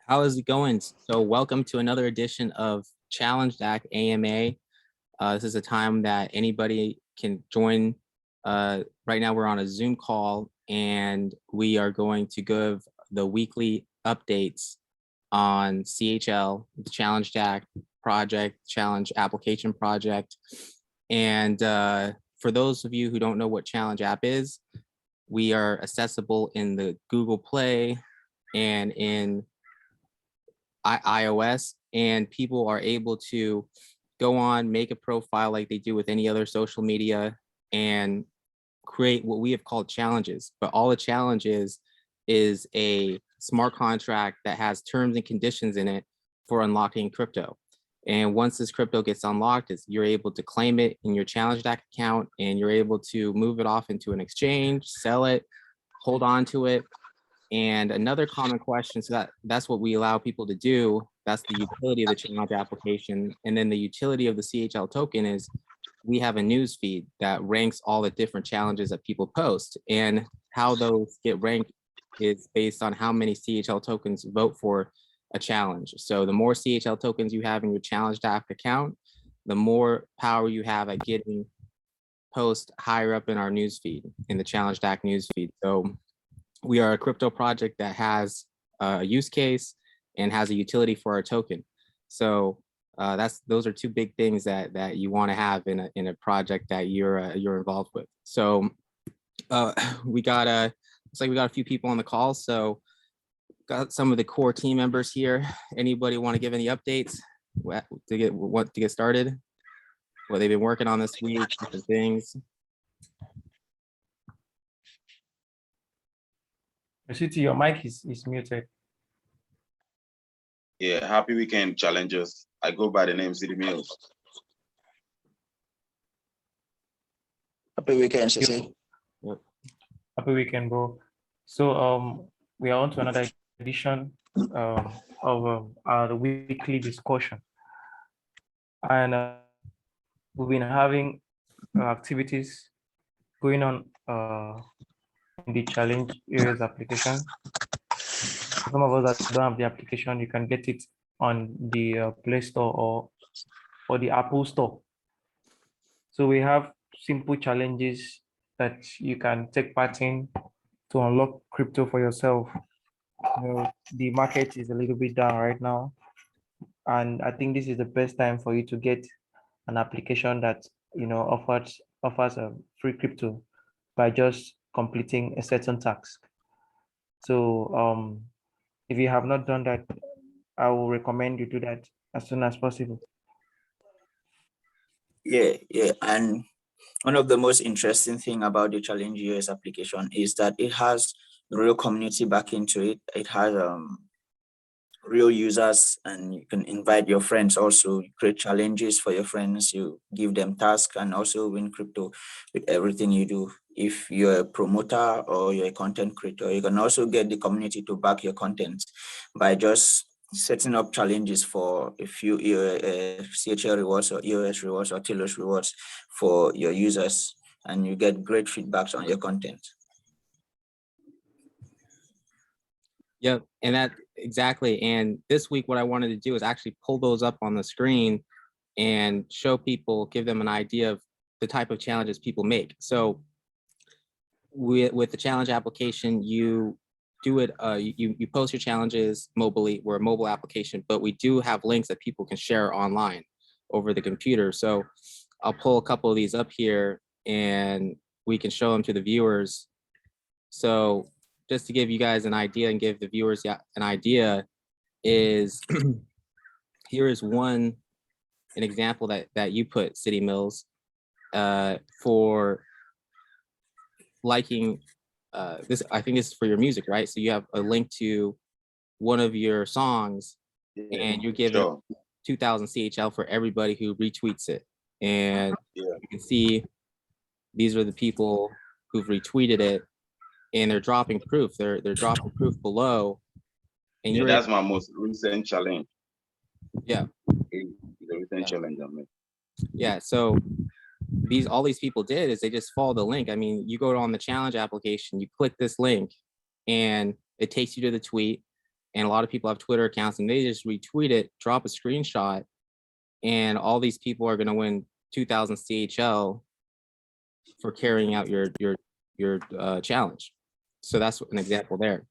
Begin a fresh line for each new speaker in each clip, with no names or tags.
How is it going? So welcome to another edition of ChallengeDac AMA. This is a time that anybody can join. Right now we're on a Zoom call and we are going to give the weekly updates on CHL, the ChallengeDac project, Challenge Application Project. And for those of you who don't know what Challenge App is, we are accessible in the Google Play and in iOS, and people are able to go on, make a profile like they do with any other social media and create what we have called challenges. But all the challenges is a smart contract that has terms and conditions in it for unlocking crypto. And once this crypto gets unlocked, you're able to claim it in your ChallengeDac account, and you're able to move it off into an exchange, sell it, hold on to it. And another common question, so that's what we allow people to do. That's the utility of the challenge application. And then the utility of the CHL token is we have a news feed that ranks all the different challenges that people post. And how those get ranked is based on how many CHL tokens vote for a challenge. So the more CHL tokens you have in your ChallengeDac account, the more power you have at getting posts higher up in our news feed, in the ChallengeDac news feed. So we are a crypto project that has a use case and has a utility for our token. So those are two big things that you want to have in a project that you're involved with. So we got looks like we got a few people on the call. So got some of the core team members here. Anybody want to give any updates to get started? What they've been working on this week, different things.
City, your mic is muted.
Yeah, happy weekend, challengers. I go by the name City Mills.
Happy weekend, City.
Yep. Happy weekend, bro. So we are on to another edition of our weekly discussion, and we've been having activities going on in the challenge areas application. Some of us that don't have the application, you can get it on the Play Store or the Apple Store. So we have simple challenges that you can take part in to unlock crypto for yourself. The market is a little bit down right now, and I think this is the best time for you to get an application that offers a free crypto by just completing a certain task. So if you have not done that, I will recommend you do that as soon as possible.
Yeah, and one of the most interesting thing about the Challenge US application is that it has real community back into it. It has real users, and you can invite your friends also. You create challenges for your friends, you give them tasks, and also win crypto with everything you do. If you're a promoter or you're a content creator, you can also get the community to back your content by just setting up challenges for a few CHL rewards or EOS rewards or Telos rewards for your users, and you get great feedbacks on your content.
Yep, and that exactly. And this week, what I wanted to do is actually pull those up on the screen and show people, give them an idea of the type of challenges people make. So with the challenge application, you do it, you post your challenges mobily. We're a mobile application, but we do have links that people can share online over the computer. So I'll pull a couple of these up here and we can show them to the viewers. So just to give you guys an idea and give the viewers an idea is here is an example that you put, City Mills, for liking this. I think this is for your music, right? So you have a link to one of your songs, and you're giving 2,000 CHL for everybody who retweets it. And you can see these are the people who've retweeted it, and they're dropping proof. They're dropping proof below. And
that's my most recent challenge.
Yeah.
The recent challenge I made.
Yeah. So all these people did is they just follow the link. I mean, you go on the challenge application, you click this link, and it takes you to the tweet, and a lot of people have Twitter accounts, and they just retweet it, drop a screenshot, and all these people are going to win 2,000 CHL for carrying out your challenge. So that's an example there.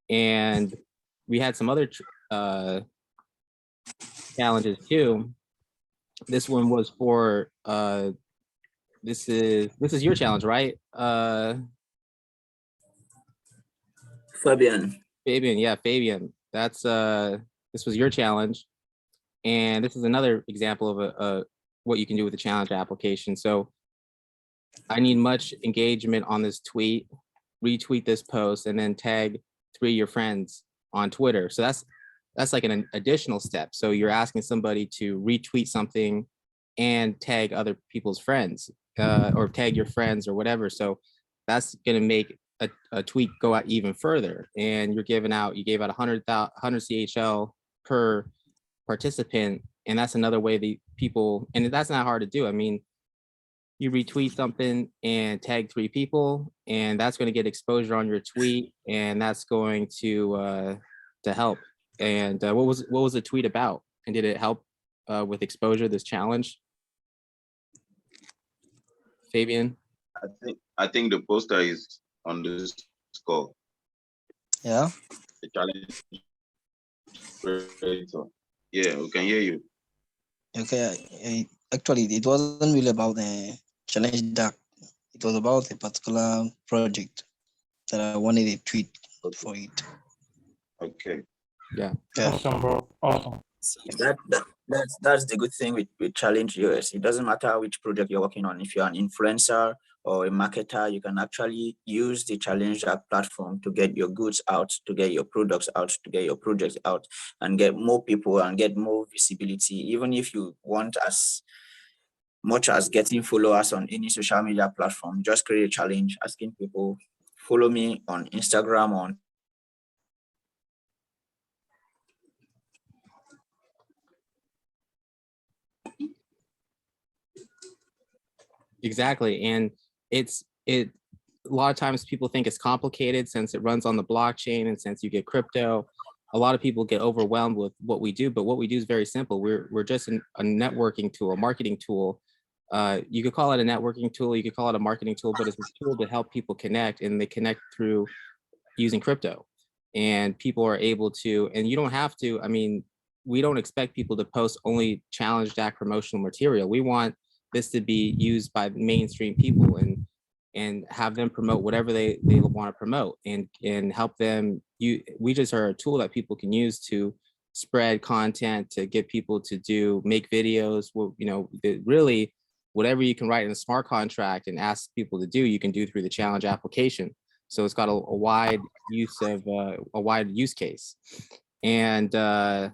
And we had some other challenges too. This one was for this is your challenge, right?
Fabian.
Fabian, yeah, Fabian. That's this was your challenge. And this is another example of a what you can do with the challenge application. So I need much engagement on this tweet, retweet this post, and then tag 3 of your friends on Twitter. So that's like an additional step. So you're asking somebody to retweet something and tag other people's friends, or tag your friends or whatever. So that's going to make a tweet go out even further. And you gave out 100 CHL per participant. And that's another way that people, and that's not hard to do. I mean, you retweet something and tag 3 people, and that's going to get exposure on your tweet, and that's going to help. And what was the tweet about? And did it help with exposure, this challenge? Fabian?
I think the poster is on the score.
Yeah.
The challenge creator. Yeah, we can hear you.
Okay. Actually, it wasn't really about the ChallengeDac. It was about a particular project that I wanted a tweet for it.
Okay.
Yeah.
Awesome, bro. Awesome.
That's the good thing with Challenge US. It doesn't matter which project you're working on. If you're an influencer or a marketer, you can actually use the ChallengeDac platform to get your goods out, to get your products out, to get your projects out, and get more people and get more visibility. Even if you want as much as getting followers on any social media platform, just create a challenge asking people, follow me on Instagram, on
Exactly. And a lot of times people think it's complicated since it runs on the blockchain, and since you get crypto, a lot of people get overwhelmed with what we do, but what we do is very simple. We're just a networking tool, a marketing tool. You could call it a networking tool, you could call it a marketing tool, but it's a tool to help people connect, and they connect through using crypto. And people are able to, and you don't have to, I mean, we don't expect people to post only ChallengeDac promotional material. We want this to be used by mainstream people, and have them promote whatever they want to promote, and help them. We just are a tool that people can use to spread content, to get people to make videos. Well, really whatever you can write in a smart contract and ask people to do, you can do through the challenge application. So it's got a wide use case. And that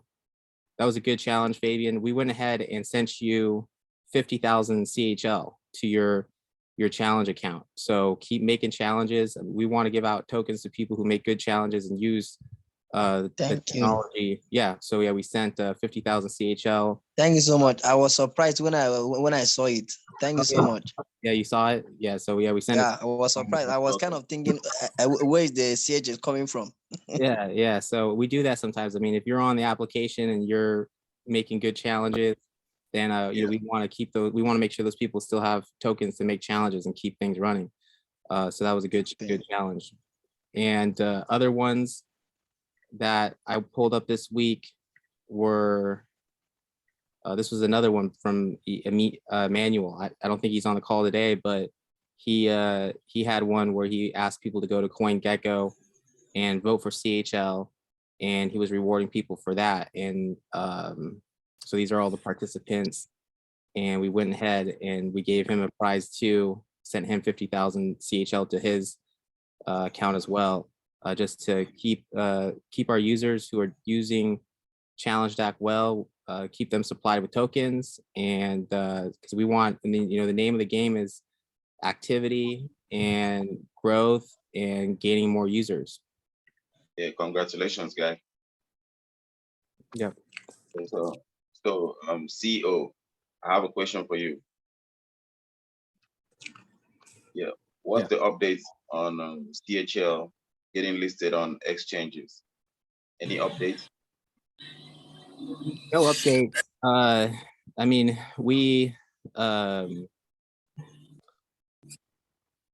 was a good challenge, Fabian. We went ahead and sent you 50,000 CHL to your challenge account. So keep making challenges. We want to give out tokens to people who make good challenges and use the technology. Yeah. So yeah, we sent 50,000 CHL.
Thank you so much. I was surprised when I saw it. Thank you so much.
Yeah, you saw it. Yeah. So yeah, we sent it.
Yeah, I was surprised. I was kind of thinking, where is the CHL coming from?
Yeah. So we do that sometimes. I mean, if you're on the application and you're making good challenges, then we want to keep those. We want to make sure those people still have tokens to make challenges and keep things running. So that was a good challenge. And other ones that I pulled up this week were, this was another one from Emmanuel. I don't think he's on the call today, but he had one where he asked people to go to CoinGecko and vote for CHL, and he was rewarding people for that. And so these are all the participants, and we went ahead and we gave him a prize too, sent him 50,000 CHL to his account as well, just to keep our users who are using ChallengeDac well, keep them supplied with tokens. And because we want, and then, the name of the game is activity and growth and gaining more users.
Yeah, congratulations, guy.
Yeah.
So CEO, I have a question for you. Yeah, what's the updates on CHL getting listed on exchanges? Any updates?
No updates. I mean, we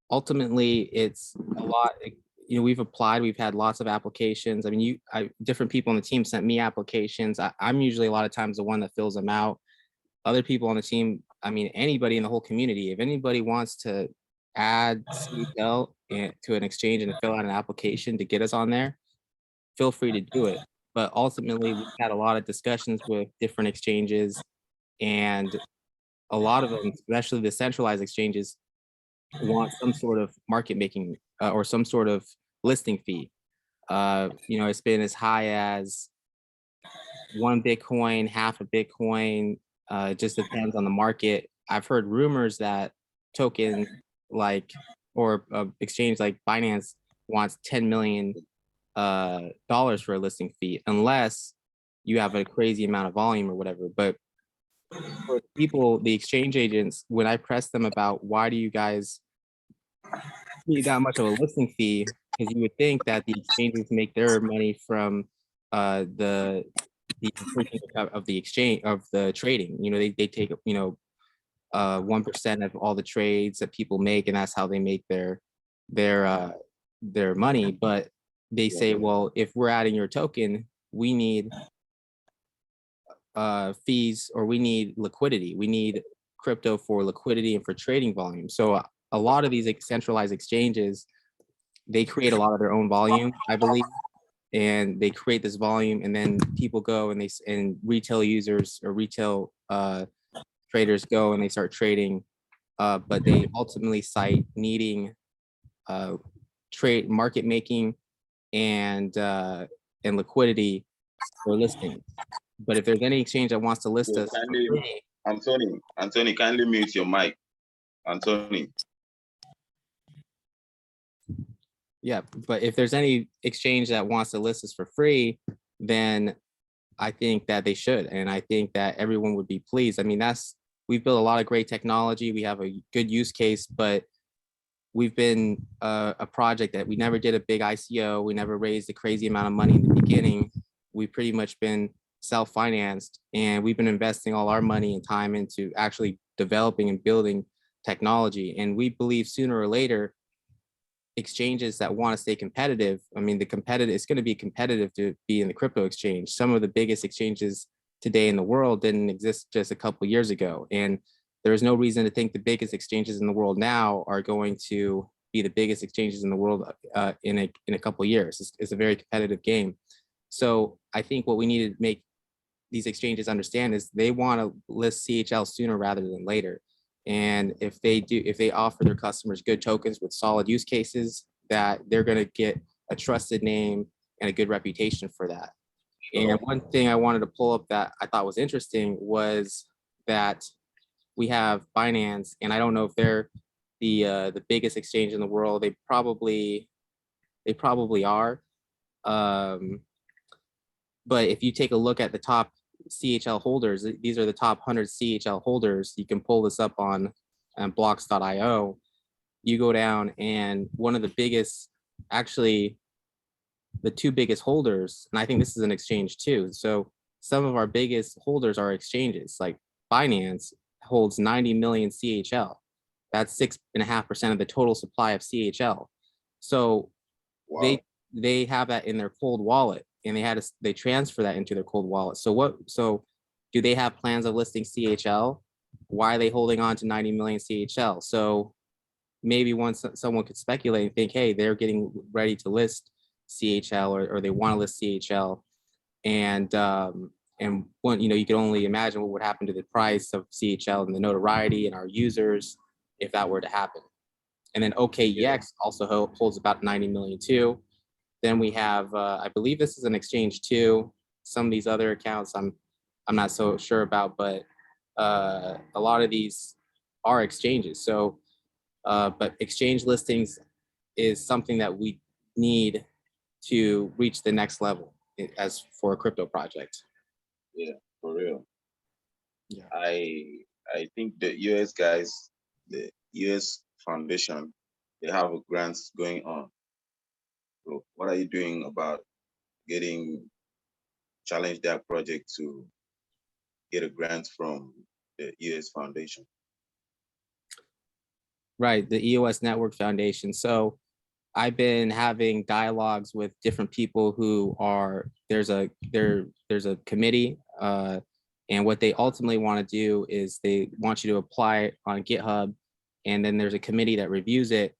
ultimately it's a lot. We've applied. We've had lots of applications. I mean, different people on the team sent me applications. I'm usually a lot of times the one that fills them out. Other people on the team, I mean, anybody in the whole community, if anybody wants to add CHL to an exchange and fill out an application to get us on there, feel free to do it. But ultimately, we've had a lot of discussions with different exchanges, and a lot of them, especially the centralized exchanges, want some sort of market making or some sort of listing fee. It's been as high as 1 Bitcoin, half a Bitcoin. It just depends on the market. I've heard rumors that token like or exchange like Binance wants $10 million for a listing fee, unless you have a crazy amount of volume or whatever. But for people, the exchange agents, when I press them about why do you guys need that much of a listing fee, because you would think that the exchanges make their money from the of the exchange of the trading. They take 1% of all the trades that people make, and that's how they make their money. But they say, well, if we're adding your token, we need fees, or we need liquidity. We need crypto for liquidity and for trading volume. So a lot of these centralized exchanges, they create a lot of their own volume, I believe, and they create this volume, and then people go and retail users or retail traders go and they start trading, but they ultimately cite needing trade market making and liquidity for listing. But if there's any exchange that wants to list
Yeah,
us,
Anthony, kindly mute your mic. Anthony.
yeah, but if there's any exchange that wants to list us for free, then I think that they should, and I think that everyone would be pleased. I mean, we've built a lot of great technology. We have a good use case, but we've been a project that we never did a big ICO. We never raised a crazy amount of money in the beginning. We've pretty much been self-financed, and we've been investing all our money and time into actually developing and building technology. And we believe sooner or later, exchanges that want to stay competitive, I mean, it's going to be competitive to be in the crypto exchange. Some of the biggest exchanges today in the world didn't exist just a couple of years ago. And there's no reason to think the biggest exchanges in the world now are going to be the biggest exchanges in the world in a couple of years. It's a very competitive game. So I think what we need to make these exchanges understand is they want to list CHL sooner rather than later. And if they offer their customers good tokens with solid use cases, that they're going to get a trusted name and a good reputation for that. And one thing I wanted to pull up that I thought was interesting was that we have Binance, and I don't know if they're the biggest exchange in the world. They probably are. But if you take a look at the top CHL holders, these are the top 100 CHL holders. You can pull this up on blocks.io. You go down, and one of the biggest, actually the two biggest holders, and I think this is an exchange too. So some of our biggest holders are exchanges. Like Binance holds 90 million CHL. That's 6.5% of the total supply of CHL. So wow. They have that in their cold wallet, and they transfer that into their cold wallet. So do they have plans of listing CHL? Why are they holding on to 90 million CHL? So maybe once someone could speculate and think, hey, they're getting ready to list CHL, or they want to list CHL, and one, you can only imagine what would happen to the price of CHL and the notoriety and our users if that were to happen. And then OKEX also holds about 90 million too. Then we have, I believe this is an exchange too. Some of these other accounts I'm not so sure about, but a lot of these are exchanges. So, but exchange listings is something that we need to reach the next level as for a crypto project.
Yeah, for real.
Yeah.
I think the US guys, the US Foundation, they have a grants going on. So what are you doing about getting ChallengeDac project to get a grant from the US Foundation?
Right, the EOS Network Foundation. So I've been having dialogues with different people who are, there's a committee, and what they ultimately want to do is they want you to apply on GitHub, and then there's a committee that reviews it.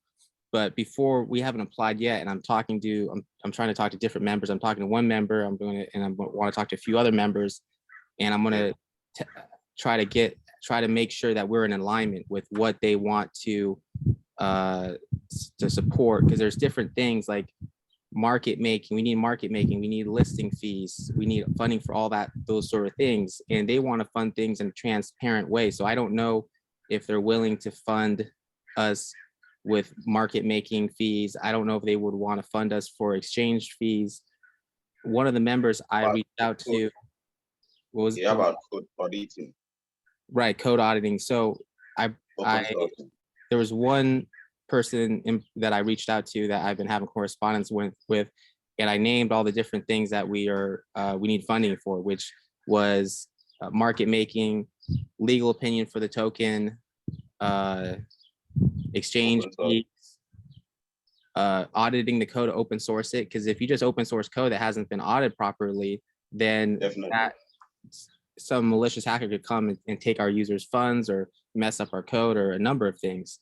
But before, we haven't applied yet, and I'm trying to talk to different members. I'm talking to one member, I'm doing it, and I want to talk to a few other members, and I'm going to try to make sure that we're in alignment with what they want to support, because there's different things like market making. We need market making, we need listing fees, we need funding for all that, those sort of things, and they want to fund things in a transparent way. So I don't know if they're willing to fund us with market making fees. I don't know if they would want to fund us for exchange fees. One of the members I reached out to, what was
Yeah, about code auditing.
Right, code auditing. So there was one person that I reached out to that I've been having correspondence with, and I named all the different things that we need funding for, which was market making, legal opinion for the token, exchange fees, auditing the code to open source it. Because if you just open source code that hasn't been audited properly, then some malicious hacker could come and take our users' funds or mess up our code or a number of things.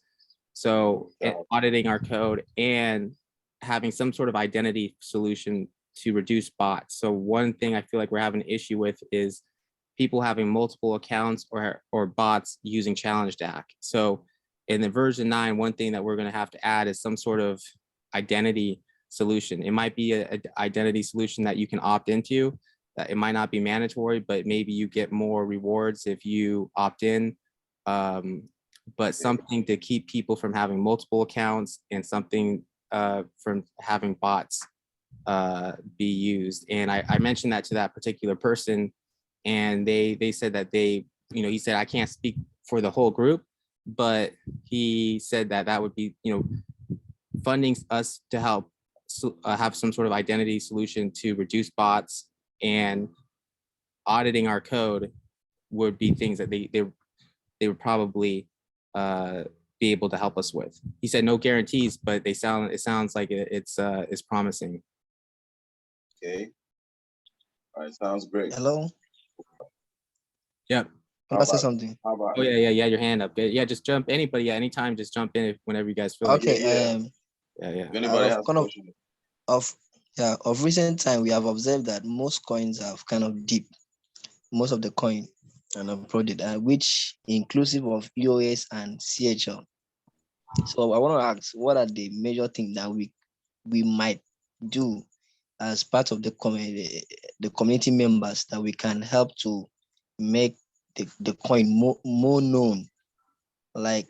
So auditing our code and having some sort of identity solution to reduce bots. So one thing I feel like we're having an issue with is people having multiple accounts or bots using ChallengeDac. So in the version 9, one thing that we're going to have to add is some sort of identity solution. It might be an identity solution that you can opt into. It might not be mandatory, but maybe you get more rewards if you opt in. But something to keep people from having multiple accounts and something from having bots be used. And I mentioned that to that particular person, and they said that he said, I can't speak for the whole group, but he said that would be, funding us to help have some sort of identity solution to reduce bots, and auditing our code would be things that they would probably be able to help us with. He said no guarantees, but it sounds like it's promising.
Okay. All right, sounds great.
Hello.
Yep.
Can I say something?
How about
Oh yeah, your hand up. Yeah, just jump. Anybody, anytime, just jump in whenever you guys feel like.
Okay.
Yeah.
if anybody has questions?
Of recent time, we have observed that most coins have kind of dipped. Most of the coin and uploaded, which inclusive of EOS and CHL. So I want to ask, what are the major things that we might do as part of the community members that we can help to make the coin more known? Like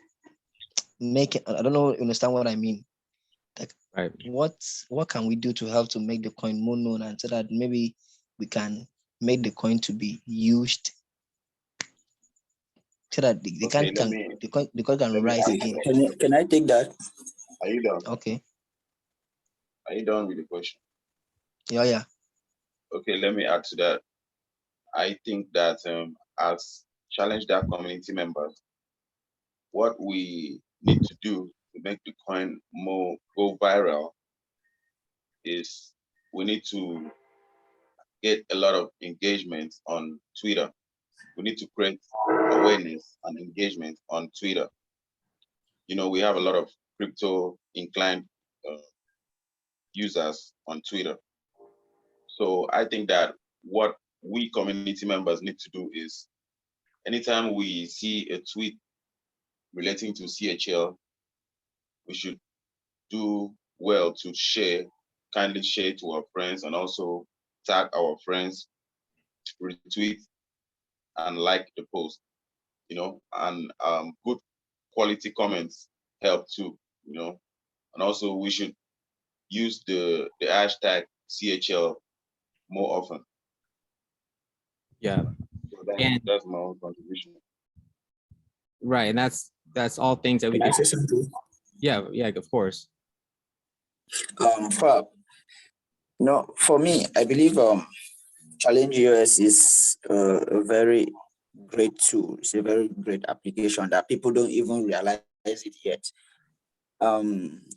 I don't know, understand what I mean? Like,
right.
What can we do to help to make the coin more known, and so that maybe we can make the coin to be used so that the coin can rise again?
Can I take that?
Are you done?
Okay.
Are you done with the question?
Yeah.
Okay, let me add to that. I think that as ChallengeDac community members, what we need to do to make the coin more go viral is we need to get a lot of engagement on Twitter. We need to create awareness and engagement on Twitter. We have a lot of crypto inclined users on Twitter. So I think that what we community members need to do is anytime we see a tweet relating to CHL, we should do well to kindly share to our friends, and also tag our friends, retweet and like the post, and good quality comments help too, and also we should use the hashtag CHL more often.
Yeah.
So that's my own contribution.
Right, and that's all things that we
Can I
can.
say something?
Yeah, of course.
For me, I believe Challenge EOS is a very great tool. It's a very great application that people don't even realize it yet.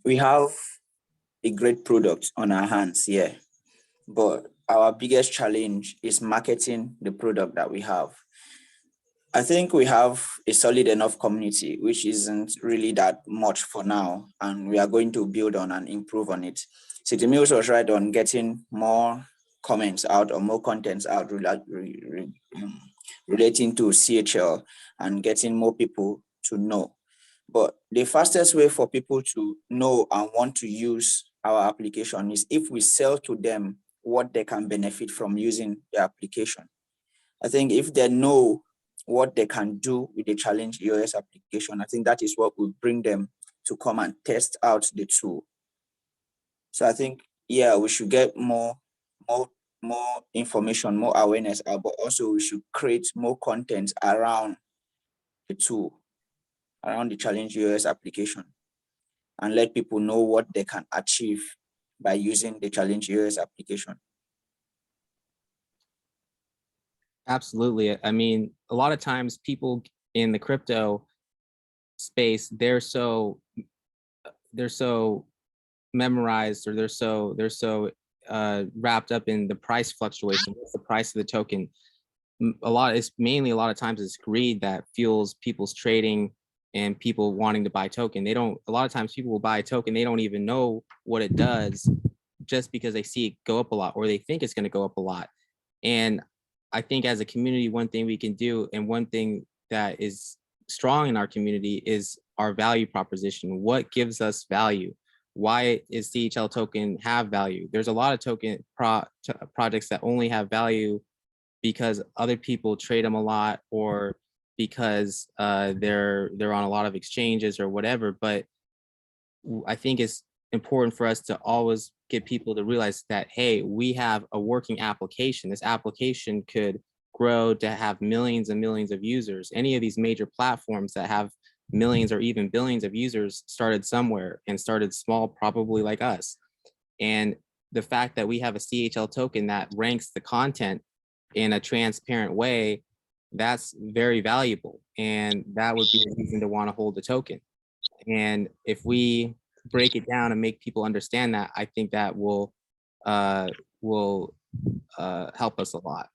We have a great product on our hands here, but our biggest challenge is marketing the product that we have. I think we have a solid enough community, which isn't really that much for now, and we are going to build on and improve on it. City Mills was right on getting more comments out or more contents out relating to CHL and getting more people to know. But the fastest way for people to know and want to use our application is if we sell to them what they can benefit from using the application. I think if they know what they can do with the Challenge EOS application, I think that is what will bring them to come and test out the tool. So I think, yeah, we should get more information, more awareness, but also we should create more content around the tool, around the Challenge EOS application, and let people know what they can achieve by using the Challenge EOS application.
Absolutely. I mean, a lot of times people in the crypto space, they're so memorized, or they're so wrapped up in the price fluctuation. What's the price of the token? A lot of times it's greed that fuels people's trading and people wanting to buy token. A lot of times people will buy a token, they don't even know what it does, just because they see it go up a lot or they think it's going to go up a lot. And I think as a community, one thing we can do, and one thing that is strong in our community, is our value proposition. What gives us value? Why is CHL token have value? There's a lot of token projects that only have value because other people trade them a lot, or because they're on a lot of exchanges or whatever. But I think it's important for us to always get people to realize that, hey, we have a working application. This application could grow to have millions and millions of users. Any of these major platforms that have millions or even billions of users started somewhere, and started small, probably like us. And the fact that we have a CHL token that ranks the content in a transparent way, that's very valuable. And that would be a reason to want to hold the token. And if we break it down and make people understand that, I think that will help us a lot.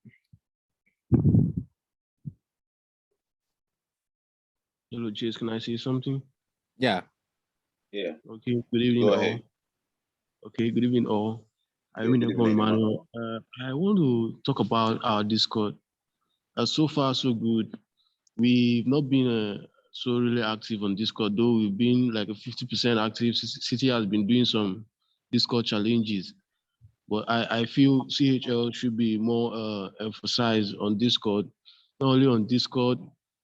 Hello, Chase, can I say something?
Yeah.
Yeah.
Okay, good evening
Go
all.
ahead.
Okay, good evening all. I mean,
Good evening,
Emmanuel. I want to talk about our Discord. So far, so good. We've not been so really active on Discord, though we've been like a 50% active. City has been doing some Discord challenges, but I feel CHL should be more emphasized on Discord. Not only on Discord,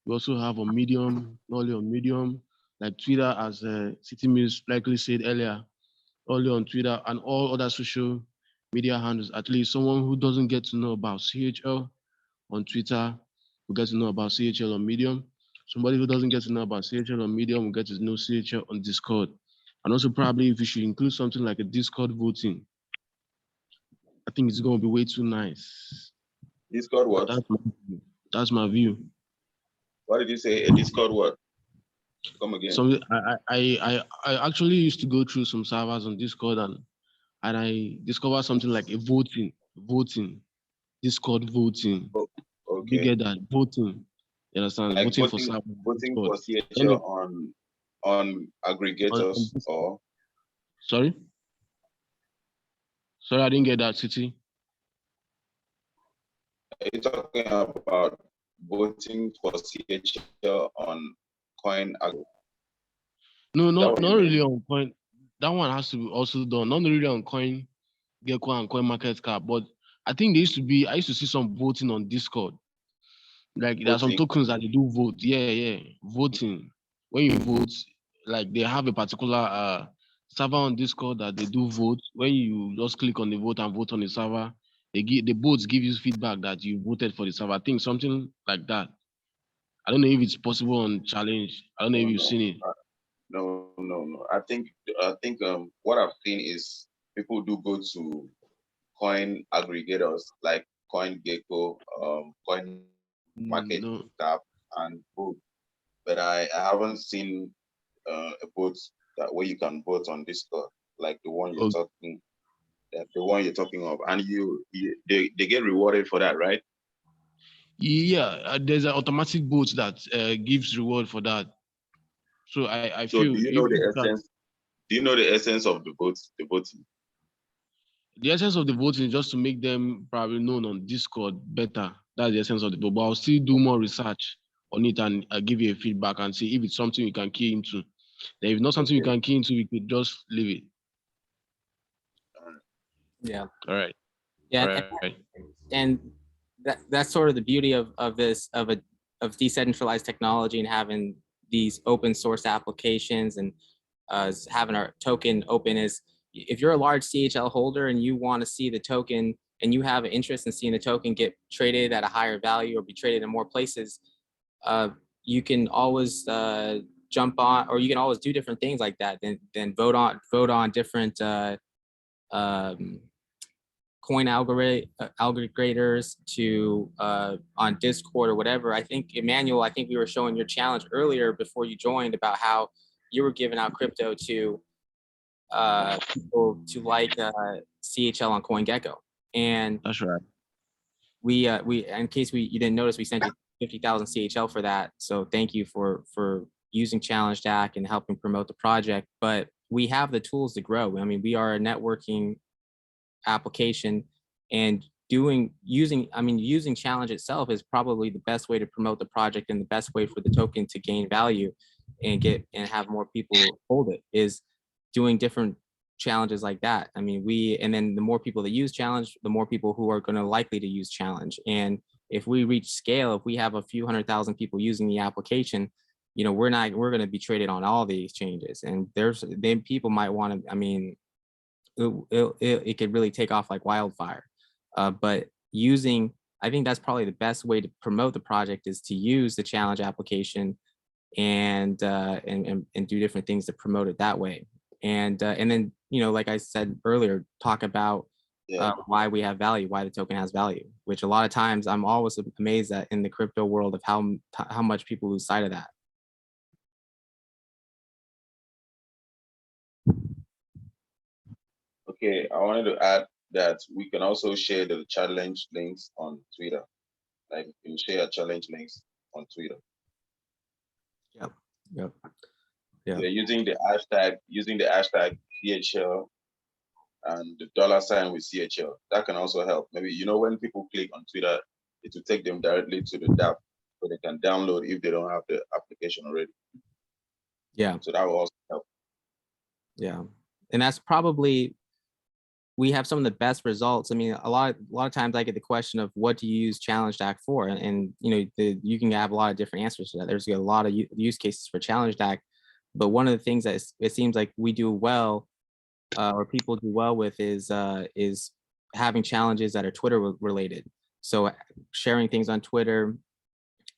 we also have on Medium, not only on Medium, like Twitter, as City Mills likely said earlier, only on Twitter and all other social media handles. At least someone who doesn't get to know about CHL on Twitter will get to know about CHL on Medium. Somebody who doesn't get to know about CHL on Medium will get to know CHL on Discord. And also probably if you should include something like a Discord voting, I think it's going to be way too nice.
Discord what?
That's my view.
What did you say? A Discord what? Come again.
So I actually used to go through some servers on Discord, and I discovered something like a voting, Discord voting.
Oh,
You
okay.
get that? Voting. You understand?
Like
voting for servers.
voting
Discord.
for CHL on aggregators or
Sorry? Sorry, I didn't get that, City.
are you talking about voting for CHL on coin?
No, not
what you mean?
really on coin. That one has to be also done. Not really on coin Gecko and coin market cap, but I think I used to see some voting on Discord. Like there are some
Voting?
tokens that they do vote. Yeah. Voting. When you vote, like they have a particular server on Discord that they do vote. When you just click on the vote and vote on the server, the bots give you feedback that you voted for the server. I think something like that. I don't know if it's possible on challenge. I don't know if you've seen it.
No. I think what I've seen is people do go to coin aggregators like CoinGecko, Coin Market
No.
Cap, and Vote. But I haven't seen a vote that where you can vote on Discord, like the one you're
Oh,
talking, the one you're talking of, and they get rewarded for that, right?
yeah, there's an automatic bot that gives reward for that. So I
So
feel if you can,
do you know the essence of the voting?
the essence of the voting is just to make them probably known on Discord better. That's the essence of the vote. But I'll still do more research on it and give you a feedback and see if it's something you can key into. Then if not something you
Okay.
can key into, we could just leave it.
Yeah.
All right.
Yeah.
All right.
And that's sort of the beauty of decentralized technology and having these open source applications and having our token open is, if you're a large CHL holder and you want to see the token and you have an interest in seeing the token get traded at a higher value or be traded in more places, you can always jump on, or you can always do different things like that. Then vote on different coin aggregators to on Discord or whatever. I think Emmanuel, I think we were showing your challenge earlier before you joined about how you were giving out crypto to people to like CHL on CoinGecko. And
That's right.
we in case you didn't notice, we sent you 50,000 CHL for that. So thank you for using ChallengeDac and helping promote the project. But we have the tools to grow. I mean, we are a networking application, and using Challenge itself is probably the best way to promote the project and the best way for the token to gain value and have more people hold it, is doing different challenges like that. I mean, and then the more people that use Challenge, the more people who are going to likely to use Challenge. And if we reach scale, if we have a few 100,000 people using the application, you know, we're going to be traded on all the exchanges, and then people might want to, I mean, it could really take off like wildfire. But I think that's probably the best way to promote the project, is to use the Challenge application and do different things to promote it that way. And then, you know, like I said earlier, talk about why we have value, why the token has value, which a lot of times I'm always amazed at in the crypto world of how much people lose sight of that.
Okay, I wanted to add that we can also share the challenge links on Twitter. Like, you can share challenge links on Twitter.
Yep. Yeah.
Using the hashtag CHL and the $ with CHL. That can also help. Maybe, you know, when people click on Twitter, it will take them directly to the DApp, so they can download if they don't have the application already.
Yeah.
So that will also help.
Yeah. And that's probably, we have some of the best results. I mean, a lot of times I get the question of what do you use ChallengeDac for? And you know, you can have a lot of different answers to that. There's a lot of use cases for ChallengeDac, but one of the things that it seems like we do well, or people do well with, is having challenges that are Twitter related. So sharing things on Twitter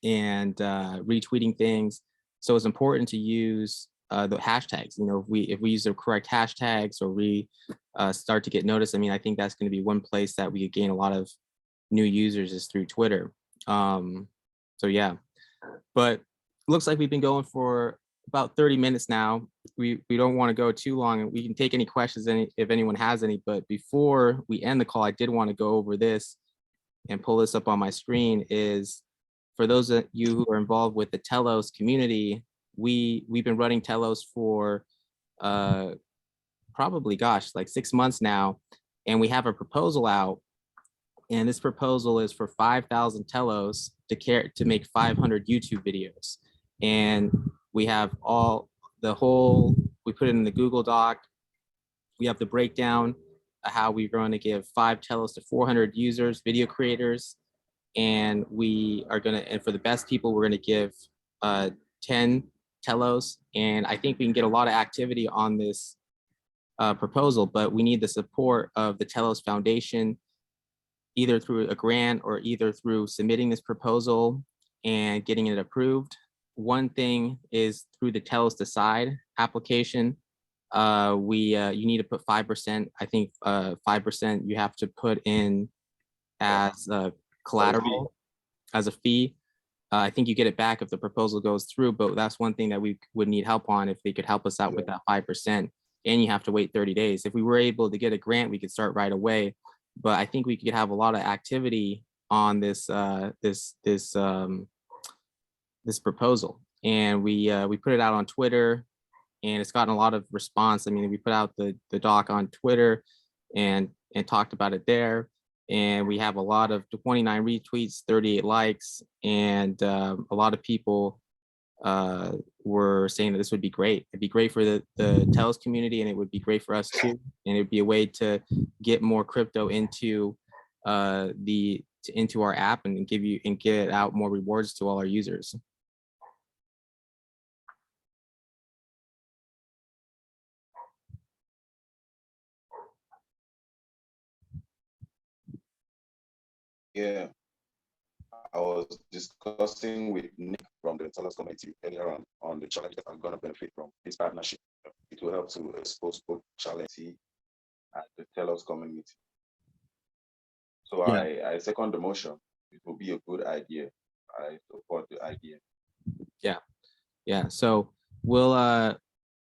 and retweeting things. So it's important to use the hashtags. You know, if we use the correct hashtags, or we start to get noticed, I mean, I think that's going to be one place that we gain a lot of new users, is through Twitter. So yeah, but looks like we've been going for about 30 minutes now. We don't want to go too long, and we can take any questions if anyone has any. But before we end the call, I did want to go over this and pull this up on my screen. Is for those of you who are involved with the Telos community, we've been running Telos for probably, gosh, like 6 months now, and we have a proposal out, and this proposal is for 5,000 Telos to make 500 YouTube videos. And we have we put it in the Google Doc. We have the breakdown of how we're going to give 5 Telos to 400 users, video creators, and and for the best people, we're going to give 10 Telos. And I think we can get a lot of activity on this proposal, but we need the support of the Telos Foundation, either through a grant or either through submitting this proposal and getting it approved. One thing is through the Telos Decide application. You need to put 5%. I think 5% you have to put in as collateral, as a fee. I think you get it back if the proposal goes through, but that's one thing that we would need help on, if they could help us out with that 5%, and you have to wait 30 days. If we were able to get a grant, we could start right away. But I think we could have a lot of activity on this this proposal, and we put it out on Twitter, and it's gotten a lot of response. I mean, we put out the doc on Twitter and talked about it there, and we have a lot of 29 retweets, 38 likes, and a lot of people were saying that this would be great. It'd be great for the Telos community, and it would be great for us too. And it'd be a way to get more crypto into into our app and get out more rewards to all our users.
Yeah, I was discussing with Nick from the Telos community earlier on the challenge that I'm going to benefit from this partnership. It will help to expose both challenge and the Telos community. So yeah. I second the motion. It will be a good idea. I support the idea.
Yeah. So we'll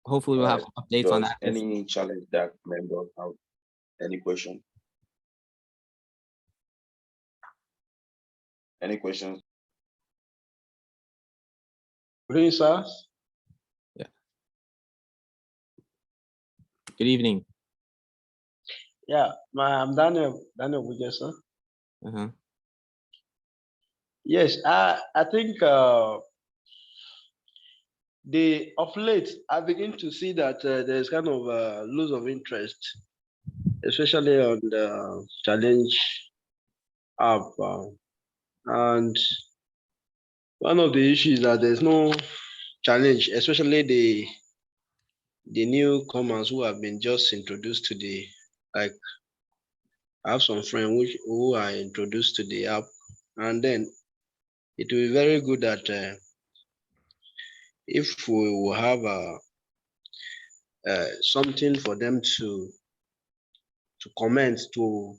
hopefully we'll have some updates on that.
Any ChallengeDac member have any question? Any questions?
Good evening, sir.
Yeah. Good evening.
Yeah, I'm Daniel Buja, sir. Yes, I think of late I begin to see that there's kind of a loss of interest, especially on the challenge app, and one of the issues that there's no challenge, especially the newcomers who have been just introduced to the, like, I have some friends who are introduced to the app, and then it will be very good that if we will have something for them to comment to,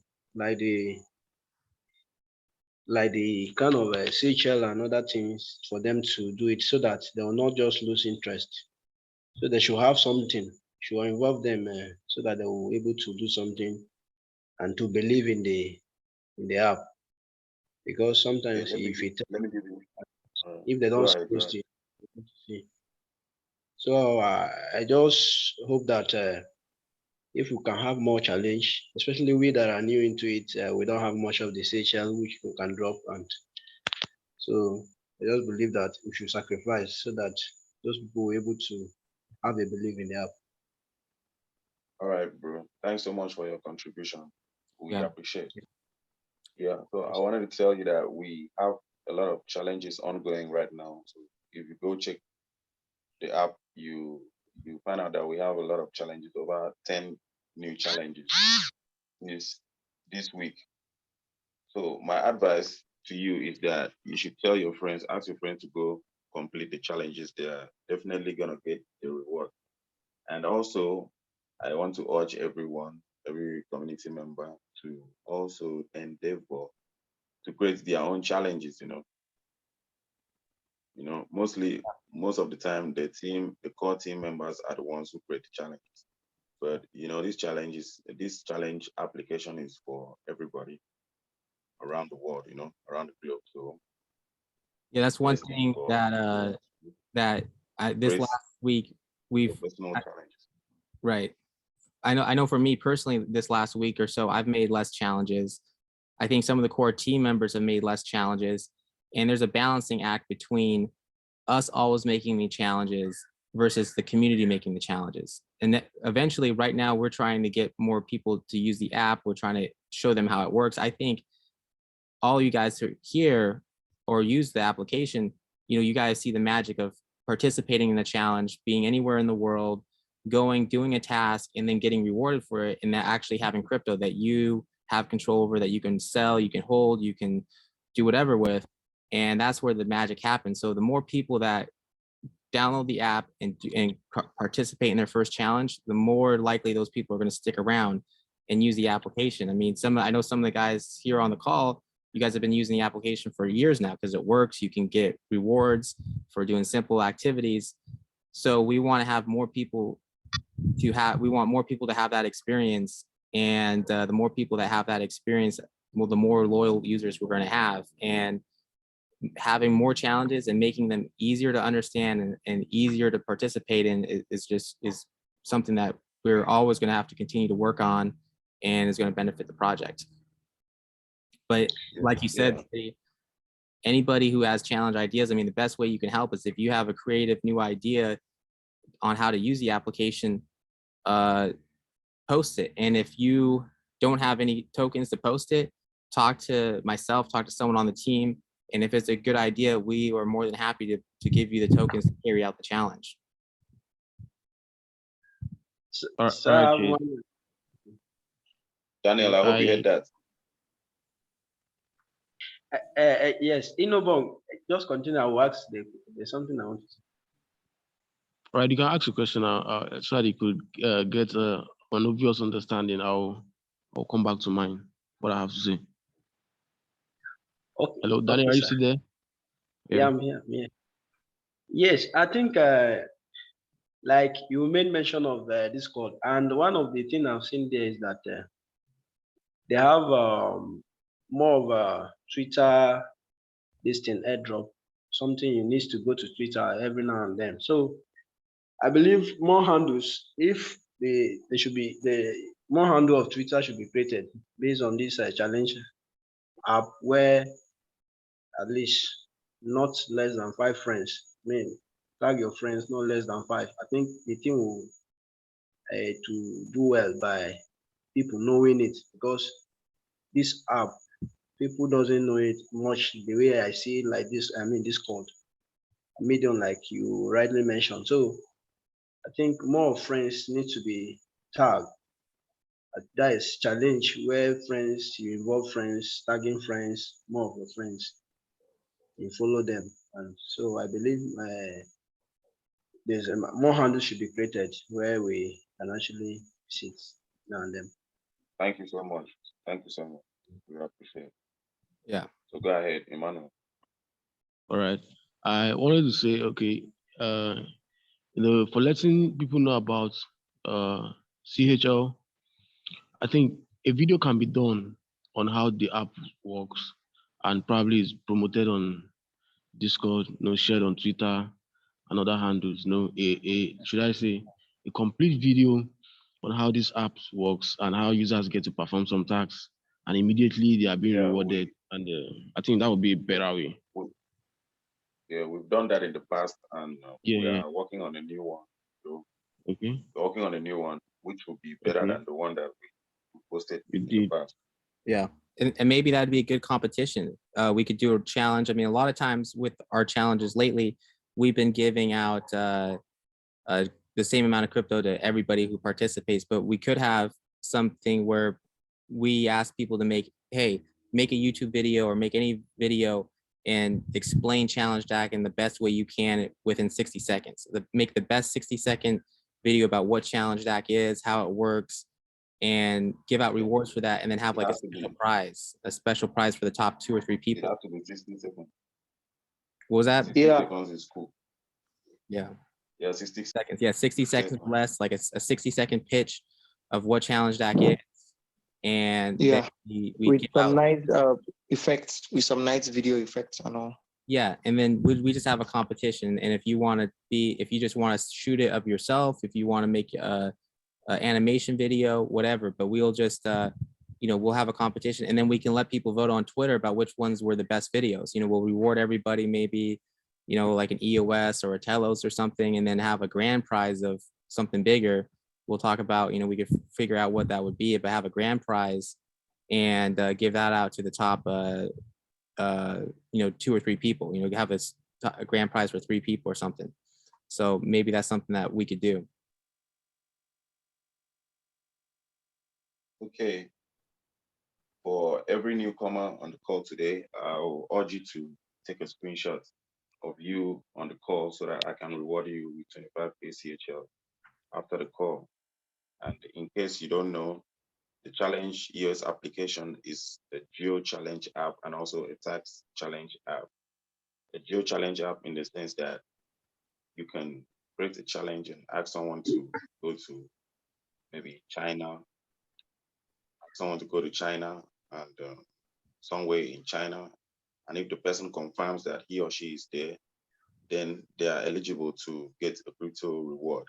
like the kind of CHL and other things, for them to do it, so that they will not just lose interest. So they should have something, should involve them so that they will be able to do something and to believe in the app. Because sometimes if they don't see. So I just hope that if we can have more challenge, especially we that are new into it, we don't have much of the CHL which we can drop, and so I just believe that we should sacrifice so that those people will be able to have a belief in the app.
All right, bro. Thanks so much for your contribution. We appreciate it. Yeah, so I wanted to tell you that we have a lot of challenges ongoing right now. So if you go check the app, you find out that we have a lot of challenges, over 10 new challenges this week. So my advice to you is that you should tell your friends, ask your friends to go complete the challenges. They're definitely gonna get the reward. And also, I want to urge everyone, every community member, to also endeavor to create their own challenges. Most of the time, the core team members are the ones who create the challenges. But this challenge application is for everybody around the world, around the globe. So
yeah, that's one thing that this last week we've right. I know for me personally, this last week or so, I've made less challenges. I think some of the core team members have made less challenges, and there's a balancing act between us always making the challenges versus the community making the challenges. And that eventually, right now, we're trying to get more people to use the app. We're trying to show them how it works. I think all you guys who are here or use the application, you guys see the magic of participating in the challenge, being anywhere in the world, doing a task, and then getting rewarded for it, and that actually having crypto that you have control over, that you can sell, you can hold, you can do whatever with. And that's where the magic happens. So the more people that download the app and participate in their first challenge, the more likely those people are going to stick around. and use the application. I mean, I know some of the guys here on the call, you guys have been using the application for years now because it works. You can get rewards for doing simple activities. So we want to have more people we want more people to have that experience. And the more people that have that experience, well, the more loyal users we're going to have. And having more challenges and making them easier to understand and easier to participate in is something that we're always going to have to continue to work on and is going to benefit the project. But like you said, anybody who has challenge ideas, I mean, the best way you can help is if you have a creative new idea on how to use the application, post it. And if you don't have any tokens to post it, talk to myself, talk to someone on the team. And if it's a good idea, we are more than happy to give you the tokens to carry out the challenge.
All right,
Daniel, I hope you heard that.
Yes, Inobong, just continue. I will ask. There's something I want to say.
All right, you can ask a question so that you could get an obvious understanding. I'll come back to mine, what I have to say.
Okay.
Hello, Daniel,
okay,
are you
sir.
still there?
Yeah, I'm here. Yes, I think like you made mention of Discord, and one of the things I've seen there is that they have more of a Twitter, this thing airdrop, something you need to go to Twitter every now and then. So I believe more handles, if they should be, the more handle of Twitter should be created based on this challenge app, where at least not less than 5 friends. I mean, tag your friends no less than 5. I think the thing will to do well by people knowing it, because this app, people doesn't know it much the way I see it like this. I mean, Discord, Medium, like you rightly mentioned. So I think more friends need to be tagged. That is challenge where friends, you involve friends, tagging friends, more of your friends, you follow them. And so I believe there's more handles should be created where we can actually sit now and then.
Thank you so much. Thank you so much. We appreciate it.
Yeah.
So go ahead, Emmanuel.
All right. I wanted to say, okay, for letting people know about CHL, I think a video can be done on how the app works and probably is promoted on Discord, shared on Twitter and other handles. Should I say a complete video on how this app works and how users get to perform some tasks and immediately they are being rewarded. And I think that would be a better way.
We've done that in the past, and we are working on a new one. So
okay,
we're working on a new one, which will be better than the one that we posted in the past.
Yeah, and maybe that'd be a good competition. We could do a challenge. I mean, a lot of times with our challenges lately, we've been giving out the same amount of crypto to everybody who participates, but we could have something where we ask people to make a YouTube video or make any video and explain ChallengeDac in the best way you can within 60 seconds. Make the best 60-second video about what ChallengeDac is, how it works, and give out rewards for that, and then have like a special prize for the top 2 or 3 people.
It has to be 60 seconds.
What was that?
60 seconds is cool.
Yeah.
Yeah, 60
seconds. Yeah, 60 seconds less, like a 60-second pitch of what ChallengeDac is. And we
with
give
some
out
nice effects, with some nice video effects and all.
Yeah, and then we just have a competition. And if you just want to shoot it of yourself, if you want to make a animation video, whatever, but we'll just we'll have a competition, and then we can let people vote on Twitter about which ones were the best videos. We'll reward everybody, maybe like an EOS or a Telos or something, and then have a grand prize of something bigger. We'll talk about, we could figure out what that would be, but have a grand prize and give that out to the top 2 or 3 people. Have a grand prize for 3 people or something. So maybe that's something that we could do.
Okay. For every newcomer on the call today, I will urge you to take a screenshot of you on the call so that I can reward you with 25K CHL after the call. And in case you don't know, the Challenge EOS application is the Geo Challenge app and also a tax challenge app. The Geo Challenge app in the sense that you can create a challenge and ask someone to go to maybe China, someone to go to China and somewhere in China. And if the person confirms that he or she is there, then they are eligible to get a crypto reward.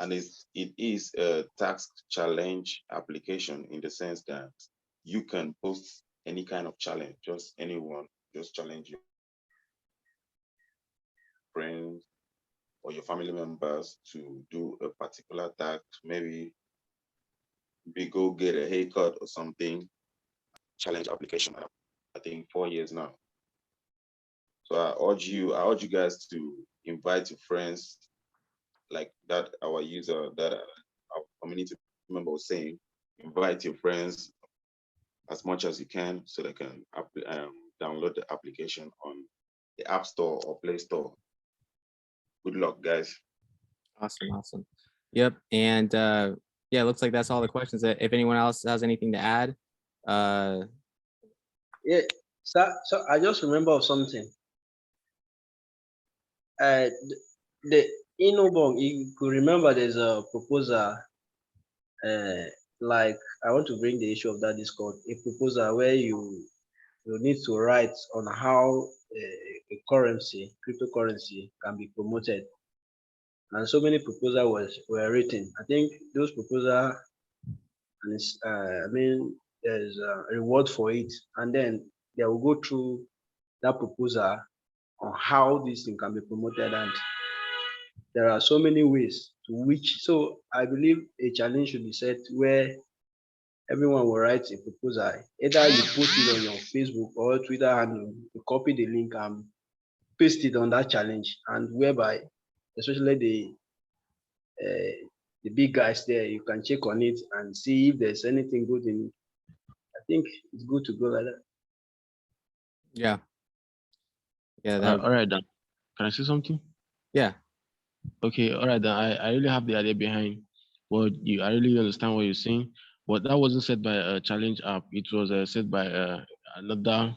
And it is a tax challenge application in the sense that you can post any kind of challenge, just anyone, just challenge your friends or your family members to do a particular task, maybe we go get a haircut or something. Challenge application, I think 4 years now. So I urge you guys to invite your friends, like that our user, that our community member was saying, invite your friends as much as you can so they can download the application on the App Store or Play Store. Good luck, guys.
Awesome. Yep. And yeah, it looks like that's all the questions. If anyone else has anything to add.
Yeah, so I just remember of something. The Inobong, you could remember there's a proposal, like I want to bring the issue of that Discord, a proposal where you need to write on how a currency, cryptocurrency can be promoted. And so many proposals were written. I think those proposals, and I mean, there's a reward for it. And then they will go through that proposal on how this thing can be promoted. And there are so many ways to which, so I believe a challenge should be set where everyone will write a proposal. Either you post it on your Facebook or Twitter and you copy the link and paste it on that challenge, and whereby, especially the big guys there, you can check on it and see if there's anything good in it. I think it's good to go like that.
Yeah.
All right, then. Can I say something?
Yeah.
Okay, all right, then. I really have the idea behind what I really understand what you're saying, but that wasn't said by a challenge app. It was said by another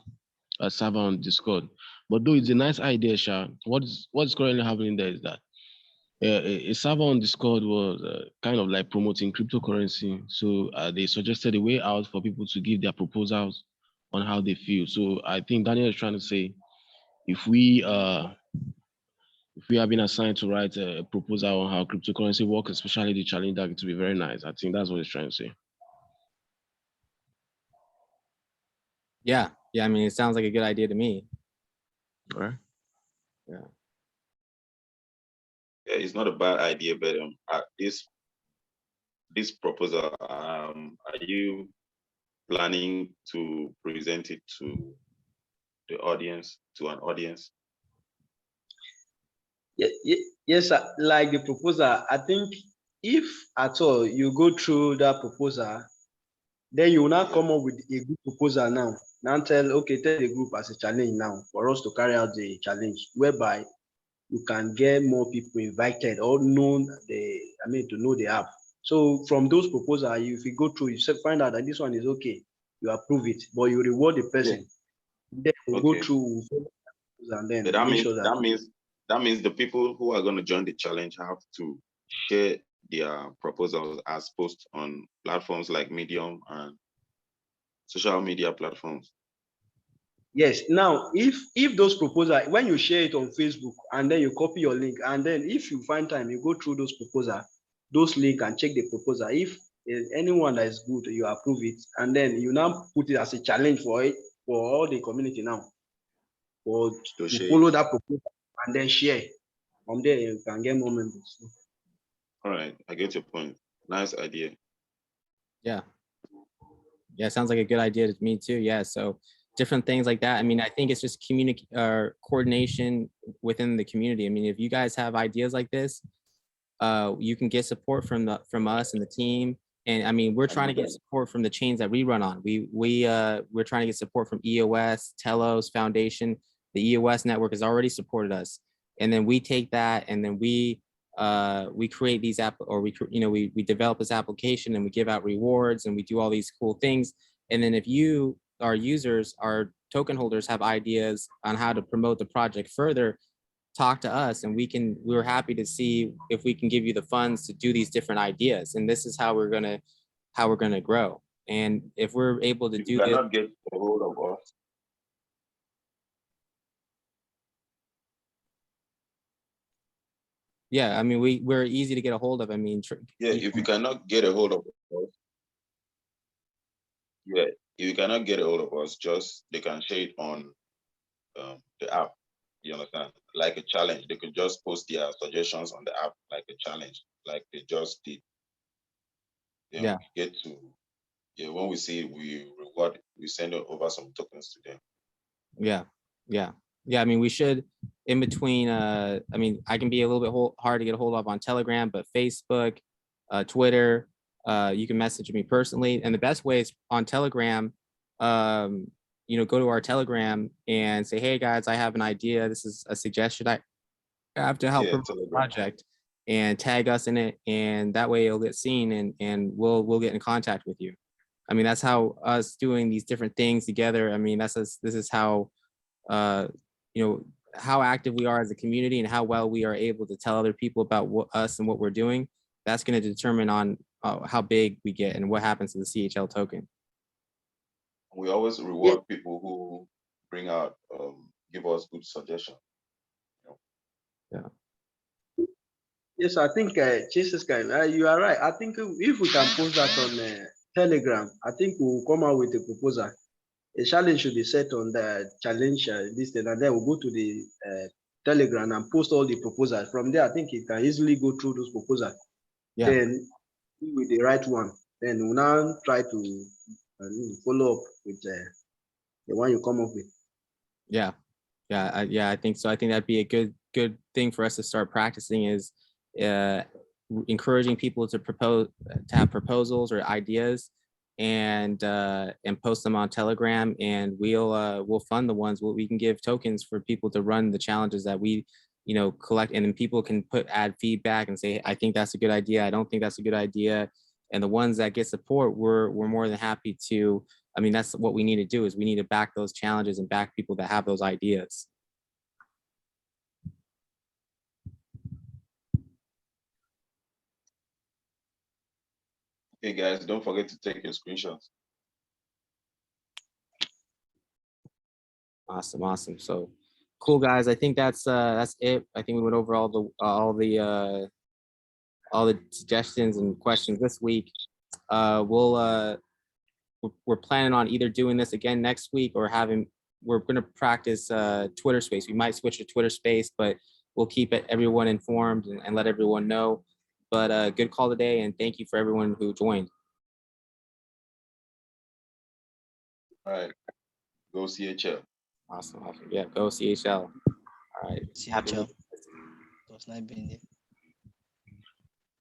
server on Discord. But though it's a nice idea, Sha, what's currently happening there is that a server on Discord was kind of like promoting cryptocurrency. So they suggested a way out for people to give their proposals on how they feel. So I think Daniel is trying to say, if we have been assigned to write a proposal on how cryptocurrency works, especially the challenge, that it will be very nice. I think that's what he's trying to say.
Yeah. I mean, it sounds like a good idea to me.
All right.
Yeah.
Yeah, it's not a bad idea, but this proposal, are you planning to present it to the audience, to an audience?
Yes, sir. Like the proposal, I think if at all you go through that proposal, then you will now come up with a good proposal now. Now tell the group as a challenge now for us to carry out the challenge, whereby you can get more people invited or known to know the app. So from those proposals, if you go through, you find out that this one is okay, you approve it, but you reward the person. Then we'll go through and then make sure
that means the people who are going to join the challenge have to share their proposals as posts on platforms like Medium and social media platforms.
Yes. Now, if those proposals, when you share it on Facebook and then you copy your link, and then if you find time, you go through those proposals, those link and check the proposal. If there's anyone that is good, you approve it, and then you now put it as a challenge for all the community now, or to follow that proposal and then share. From there, you can get more members.
All right, I get your point. Nice idea.
Yeah, sounds like a good idea to me too. Yeah, so different things like that. I mean, I think it's just coordination within the community. I mean, if you guys have ideas like this, you can get support from us and the team. And I mean, we're trying to get support from the chains that we run on. We're trying to get support from EOS, Telos Foundation. The EOS network has already supported us. And then we take that and then we we create these we develop this application and we give out rewards and we do all these cool things. And then if you, our users, our token holders, have ideas on how to promote the project further, talk to us, and we're happy to see if we can give you the funds to do these different ideas. And this is how we're gonna grow. And if we're able to
If
do
you
this,
cannot get a hold of us,
yeah, I mean, we're easy to get a hold of. I mean,
yeah, if you cannot get a hold of us, yeah, if you cannot get a hold of us, just they can share it on the app. You understand? Like a challenge, they could just post their suggestions on the app, like a challenge, like they just did. Then
Yeah.
we get to, yeah, when we see it, we reward, we send over some tokens to them.
Yeah, yeah, yeah. I mean, we should, in between. I mean, I can be a little bit hard to get a hold of on Telegram, but Facebook, Twitter, you can message me personally. And the best way is on Telegram. Go to our Telegram and say, "Hey guys, I have an idea. This is a suggestion I have to help
Yeah,
promote the
Telegram.
project," and tag us in it, and that way it'll get seen, and we'll get in contact with you. I mean, that's how us doing these different things together. I mean, this is how, uh, how active we are as a community and how well we are able to tell other people about us and what we're doing. That's going to determine on how big we get and what happens to the CHL token.
We always reward people who bring out, give us good suggestions.
Yeah.
Yes, I think Jesus can. You are right. I think if we can post that on Telegram, I think we'll come out with a proposal. A challenge should be set on the challenge this thing, and then we'll go to the Telegram and post all the proposals. From there, I think it can easily go through those proposals.
Yeah.
Then with the right one, then we'll now try to follow up with the one you come up with.
Yeah. Yeah. I think so. I think that'd be a good thing for us to start practicing is encouraging people to have proposals or ideas and post them on Telegram, and we'll fund the ones where we can give tokens for people to run the challenges that we collect, and then people can add feedback and say, I think that's a good idea, I don't think that's a good idea. And the ones that get support, we're more than happy to. I mean, that's what we need to do, is we need to back those challenges and back people that have those ideas.
Hey guys, don't forget to take your screenshots.
Awesome. So cool, guys. I think that's it. I think we went over all the suggestions and questions this week. We're planning on either doing this again next week or we're going to practice Twitter Space. We might switch to Twitter Space, but we'll keep everyone informed and let everyone know. But good call today, and thank you for everyone who joined.
All right, go CHL.
Awesome. Yeah, go CHL. All right.
CHL. It was nice being there.